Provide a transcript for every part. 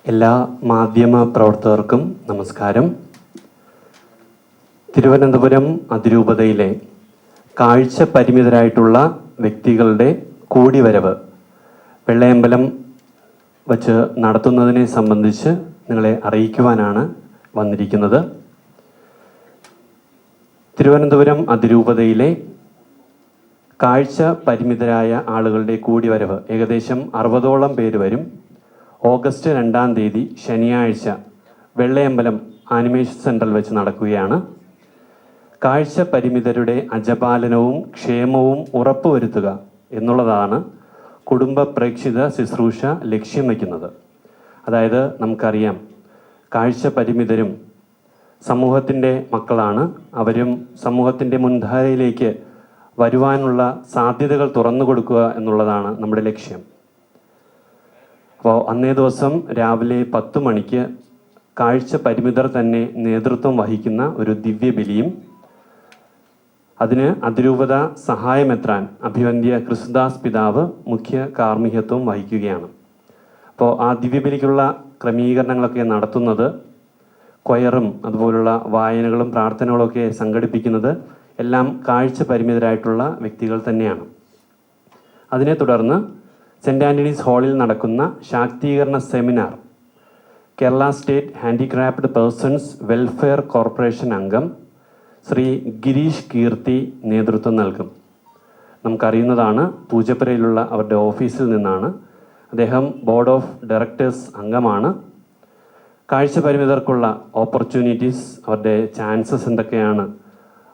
എല്ലാ മാധ്യമ പ്രവർത്തകർക്കും നമസ്കാരം. തിരുവനന്തപുരം അതിരൂപതയിലെ കാഴ്ച പരിമിതരായിട്ടുള്ള വ്യക്തികളുടെ കൂടിവരവ് വെള്ളയമ്പലം വച്ച് നടത്തുന്നതിനെ സംബന്ധിച്ച് നിങ്ങളെ അറിയിക്കുവാനാണ് വന്നിരിക്കുന്നത്. തിരുവനന്തപുരം അതിരൂപതയിലെ കാഴ്ച പരിമിതരായ ആളുകളുടെ കൂടിവരവ് ഏകദേശം 60ഓളം പേര് വരും. ഓഗസ്റ്റ് 2-ാം തീയതി ശനിയാഴ്ച വെള്ളയമ്പലം ആനിമേഷൻ സെൻറ്ററിൽ വെച്ച് നടക്കുകയാണ്. കാഴ്ച പരിമിതരുടെ അജപാലനവും ക്ഷേമവും ഉറപ്പുവരുത്തുക എന്നുള്ളതാണ് കുടുംബ പ്രേക്ഷിത ശുശ്രൂഷ ലക്ഷ്യം വയ്ക്കുന്നത്. അതായത് നമുക്കറിയാം, കാഴ്ച പരിമിതരും സമൂഹത്തിൻ്റെ മക്കളാണ്. അവരും സമൂഹത്തിൻ്റെ മുൻധാരയിലേക്ക് വരുവാനുള്ള സാധ്യതകൾ തുറന്നു കൊടുക്കുക എന്നുള്ളതാണ് നമ്മുടെ ലക്ഷ്യം. അപ്പോൾ അന്നേ ദിവസം രാവിലെ 10 മണിക്ക് കാഴ്ച പരിമിതർ തന്നെ നേതൃത്വം വഹിക്കുന്ന ഒരു ദിവ്യബലിയും അതിന് അതിരൂപത സഹായമെത്രാൻ അഭിവന്ദ്യ ക്രിസ്തുദാസ് പിതാവ് മുഖ്യ കാർമ്മികത്വം വഹിക്കുകയാണ്. അപ്പോൾ ആ ദിവ്യബലിക്കുള്ള ക്രമീകരണങ്ങളൊക്കെ നടത്തുന്നത് കൊയറും അതുപോലുള്ള വായനകളും പ്രാർത്ഥനകളൊക്കെ സംഘടിപ്പിക്കുന്നത് എല്ലാം കാഴ്ച പരിമിതരായിട്ടുള്ള വ്യക്തികൾ തന്നെയാണ്. അതിനെ തുടർന്ന് സെൻറ്റ് ആൻ്റണീസ് ഹാളിൽ നടക്കുന്ന ശാക്തീകരണ seminar Kerala state handicraft persons welfare corporation അംഗം ശ്രീ ഗിരീഷ് കീർത്തി നേതൃത്വം നൽകും. നമുക്കറിയുന്നതാണ്, പൂജപ്പുരയിലുള്ള അവരുടെ ഓഫീസിൽ നിന്നാണ്. അദ്ദേഹം ബോർഡ് ഓഫ് ഡയറക്ടേഴ്സ് അംഗമാണ്. കാഴ്ച പരിമിതർക്കുള്ള ഓപ്പർച്യൂണിറ്റീസ്, അവരുടെ ചാൻസസ് എന്തൊക്കെയാണ്,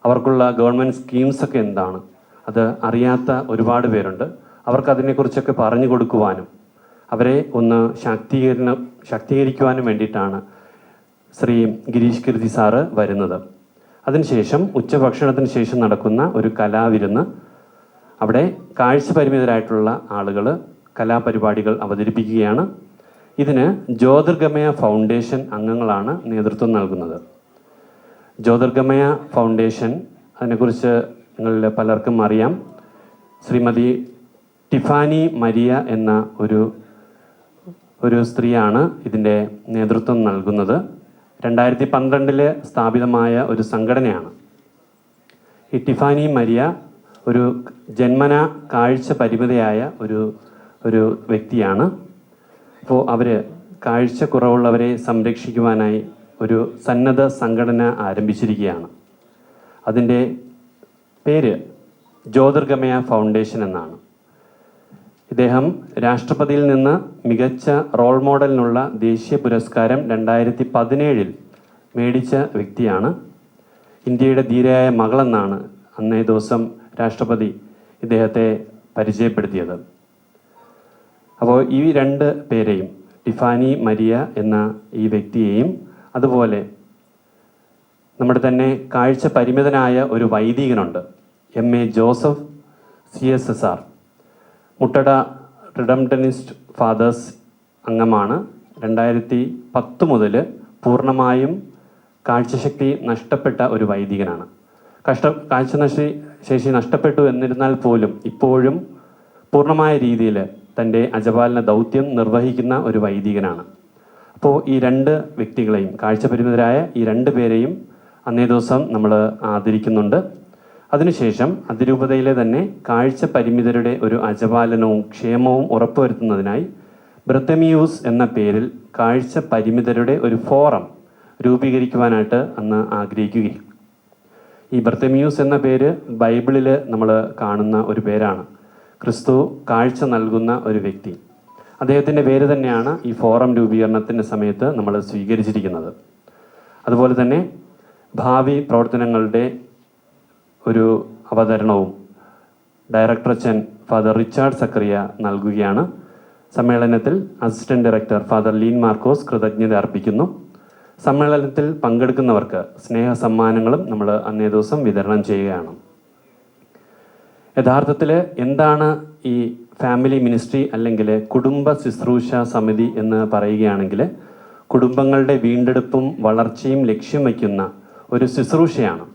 അവർക്കുള്ള ഗവൺമെൻറ് സ്കീംസൊക്കെ എന്താണ്, അത് അറിയാത്ത ഒരുപാട് പേരുണ്ട്. അവർക്കതിനെക്കുറിച്ചൊക്കെ പറഞ്ഞു കൊടുക്കുവാനും അവരെ ഒന്ന് ശാക്തീകരിക്കുവാനും വേണ്ടിയിട്ടാണ് ശ്രീ ഗിരീഷ് കീർത്തി സാറ് വരുന്നത്. അതിനുശേഷം ഉച്ചഭക്ഷണത്തിന് ശേഷം നടക്കുന്ന ഒരു കലാവിരുന്ന്, അവിടെ കാഴ്ച പരിമിതരായിട്ടുള്ള ആളുകൾ കലാപരിപാടികൾ അവതരിപ്പിക്കുകയാണ്. ഇതിന് ജ്യോതിർഗമയ ഫൗണ്ടേഷൻ അംഗങ്ങളാണ് നേതൃത്വം നൽകുന്നത്. ജ്യോതിർഗമയ ഫൗണ്ടേഷൻ, അതിനെക്കുറിച്ച് നിങ്ങളിൽ പലർക്കും അറിയാം. ശ്രീമതി ടിഫാനി മരിയ എന്ന ഒരു സ്ത്രീയാണ് ഇതിൻ്റെ നേതൃത്വം നൽകുന്നത്. 2012 സ്ഥാപിതമായ ഒരു സംഘടനയാണ്. ഈ ടിഫാനി മരിയ ഒരു ജന്മന കാഴ്ച പരിമിതയായ ഒരു വ്യക്തിയാണ്. അപ്പോൾ അവർ കാഴ്ച കുറവുള്ളവരെ സംരക്ഷിക്കുവാനായി ഒരു സന്നദ്ധ സംഘടന ആരംഭിച്ചിരിക്കുകയാണ്. അതിൻ്റെ പേര് ജ്യോതിർഗമയ ഫൗണ്ടേഷൻ എന്നാണ്. ഇദ്ദേഹം രാഷ്ട്രപതിയിൽ നിന്ന് മികച്ച റോൾ മോഡലിനുള്ള ദേശീയ പുരസ്കാരം 2017 മേടിച്ച വ്യക്തിയാണ്. ഇന്ത്യയുടെ ധീരയായ മകളെന്നാണ് അന്നേ ദിവസം രാഷ്ട്രപതി ഇദ്ദേഹത്തെ പരിചയപ്പെടുത്തിയത്. അപ്പോൾ ഈ 2 പേരെയും, ടിഫാനി മരിയ എന്ന ഈ വ്യക്തിയെയും അതുപോലെ നമ്മുടെ തന്നെ കാഴ്ച പരിമിതനായ ഒരു വൈദികനുണ്ട്, MA ജോസഫ് CSSR, മുട്ടട റിഡംപ്റ്റനിസ്റ്റ് ഫാദേഴ്സ് അംഗമാണ്. 2010 മുതൽ പൂർണ്ണമായും കാഴ്ചശക്തി നഷ്ടപ്പെട്ട ഒരു വൈദികനാണ്. കാഴ്ചശേഷി നഷ്ടപ്പെട്ടു എന്നിരുന്നാൽ പോലും ഇപ്പോഴും പൂർണ്ണമായ രീതിയിൽ തൻ്റെ അജപാലന ദൗത്യം നിർവഹിക്കുന്ന ഒരു വൈദികനാണ്. അപ്പോൾ ഈ 2 വ്യക്തികളെയും, കാഴ്ചപരിമിതരായ ഈ 2 പേരെയും അന്നേ ദിവസം നമ്മൾ ആദരിക്കുന്നുണ്ട്. അതിനുശേഷം അതിരൂപതയിലെ തന്നെ കാഴ്ച പരിമിതരുടെ ഒരു അജപാലനവും ക്ഷേമവും ഉറപ്പുവരുത്തുന്നതിനായി ബ്രത്തമിയൂസ് എന്ന പേരിൽ കാഴ്ച പരിമിതരുടെ ഒരു ഫോറം രൂപീകരിക്കുവാനായിട്ട് അന്ന് ആഗ്രഹിക്കുകയും, ഈ ബ്രത്തമിയൂസ് എന്ന പേര് ബൈബിളിൽ നമ്മൾ കാണുന്ന ഒരു പേരാണ്. ക്രിസ്തു കാഴ്ച നൽകുന്ന ഒരു വ്യക്തി, അദ്ദേഹത്തിൻ്റെ പേര് തന്നെയാണ് ഈ ഫോറം രൂപീകരണത്തിൻ്റെ സമയത്ത് നമ്മൾ സ്വീകരിച്ചിരിക്കുന്നത്. അതുപോലെ തന്നെ ഭാവി പ്രവർത്തനങ്ങളുടെ ഒരു അവതരണവും ഡയറക്ടർ അച്ഛൻ ഫാദർ റിച്ചാർഡ് സക്കറിയ നൽകുകയാണ്. സമ്മേളനത്തിൽ അസിസ്റ്റന്റ് ഡയറക്ടർ ഫാദർ ലീൻ മാർക്കോസ് കൃതജ്ഞത അർപ്പിക്കുന്നു. സമ്മേളനത്തിൽ പങ്കെടുക്കുന്നവർക്ക് സ്നേഹ സമ്മാനങ്ങളും നമ്മൾ അന്നേ ദിവസം വിതരണം ചെയ്യുകയാണ്. യഥാർത്ഥത്തിൽ എന്താണ് ഈ ഫാമിലി മിനിസ്ട്രി അല്ലെങ്കിൽ കുടുംബ ശുശ്രൂഷ സമിതി എന്ന് പറയുകയാണെങ്കിൽ, കുടുംബങ്ങളുടെ വീണ്ടെടുപ്പും വളർച്ചയും ലക്ഷ്യം വയ്ക്കുന്ന ഒരു ശുശ്രൂഷയാണ്.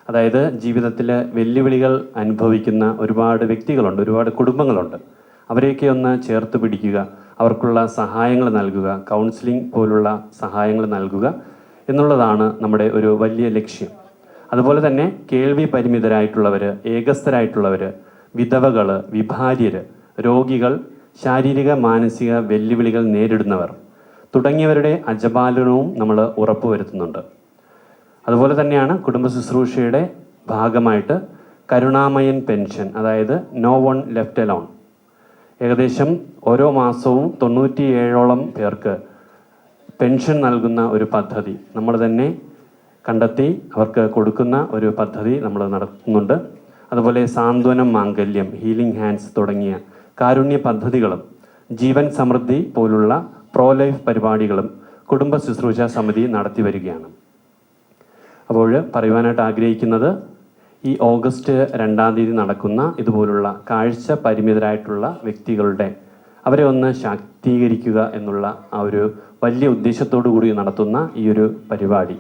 അതായത് ജീവിതത്തിൽ വെല്ലുവിളികൾ അനുഭവിക്കുന്ന ഒരുപാട് വ്യക്തികളുണ്ട്, ഒരുപാട് കുടുംബങ്ങളുണ്ട്. അവരെയൊക്കെ ഒന്ന് ചേർത്ത് പിടിക്കുക, അവർക്കുള്ള സഹായങ്ങൾ നൽകുക, കൗൺസിലിംഗ് പോലുള്ള സഹായങ്ങൾ നൽകുക എന്നുള്ളതാണ് നമ്മുടെ ഒരു വലിയ ലക്ഷ്യം. അതുപോലെ തന്നെ കേൾവി പരിമിതരായിട്ടുള്ളവർ, ഏകസ്ഥരായിട്ടുള്ളവർ, വിധവകൾ, വിഭാര്യർ, രോഗികൾ, ശാരീരിക മാനസിക വെല്ലുവിളികൾ നേരിടുന്നവർ തുടങ്ങിയവരുടെ അജപാലനവും നമ്മൾ ഉറപ്പുവരുത്തുന്നുണ്ട്. അതുപോലെ തന്നെയാണ് കുടുംബ ശുശ്രൂഷയുടെ ഭാഗമായിട്ട് കരുണാമയൻ പെൻഷൻ, അതായത് നോ വൺ ലെഫ്റ്റ് അലോൺ, ഏകദേശം ഓരോ മാസവും 97ഓളം പേർക്ക് പെൻഷൻ നൽകുന്ന ഒരു പദ്ധതി നമ്മൾ തന്നെ കണ്ടെത്തി അവർക്ക് കൊടുക്കുന്ന ഒരു പദ്ധതി നമ്മൾ നടത്തുന്നുണ്ട്. അതുപോലെ സാന്ത്വനം മാംഗല്യം, ഹീലിംഗ് ഹാൻഡ്സ് തുടങ്ങിയ കാരുണ്യ പദ്ധതികളും ജീവൻ സമൃദ്ധി പോലുള്ള പ്രോ ലൈഫ് പരിപാടികളും കുടുംബ ശുശ്രൂഷ സമിതി നടത്തി വരികയാണ്. അപ്പോൾ പറയുവാനായിട്ട് ആഗ്രഹിക്കുന്നത്, ഈ ഓഗസ്റ്റ് 2-ാം തീയതി നടക്കുന്ന ഇതുപോലുള്ള കാഴ്ച പരിമിതരായിട്ടുള്ള വ്യക്തികളുടെ അവരെ ഒന്ന് ശാക്തീകരിക്കുക എന്നുള്ള ആ ഒരു വലിയ ഉദ്ദേശത്തോടു കൂടി നടത്തുന്ന ഈ ഒരു പരിപാടി,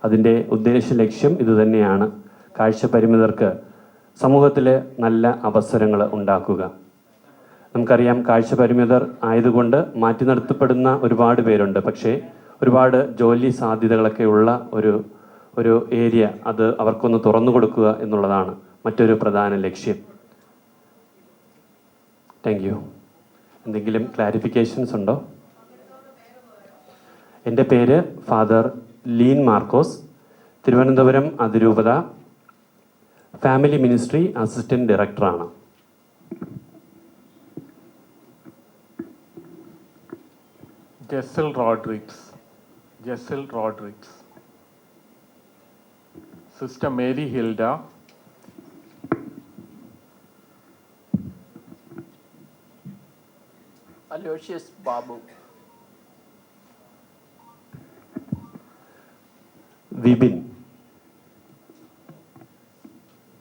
അതിൻ്റെ ഉദ്ദേശ ലക്ഷ്യം ഇതുതന്നെയാണ്. കാഴ്ച പരിമിതർക്ക് സമൂഹത്തിൽ നല്ല അവസരങ്ങൾ ഉണ്ടാക്കുക. നമുക്കറിയാം, കാഴ്ച പരിമിതർ ആയതുകൊണ്ട് മാറ്റി നിർത്തപ്പെടുന്ന ഒരുപാട് പേരുണ്ട്. പക്ഷേ ഒരുപാട് ജോലി സാധ്യതകളൊക്കെ ഉള്ള ഒരു ഏരിയ, അത് അവർക്കൊന്ന് തുറന്നു കൊടുക്കുക എന്നുള്ളതാണ് മറ്റൊരു പ്രധാന ലക്ഷ്യം. Thank you. എന്തെങ്കിലും ക്ലാരിഫിക്കേഷൻസ് ഉണ്ടോ? എൻ്റെ പേര് ഫാദർ ലീൻ മാർക്കോസ്, തിരുവനന്തപുരം അതിരൂപത ഫാമിലി മിനിസ്ട്രി അസിസ്റ്റന്റ് ഡയറക്ടറാണ്. Jesil Rodrigues, sister Mary Hilda, Aloysius Babu, Vipin.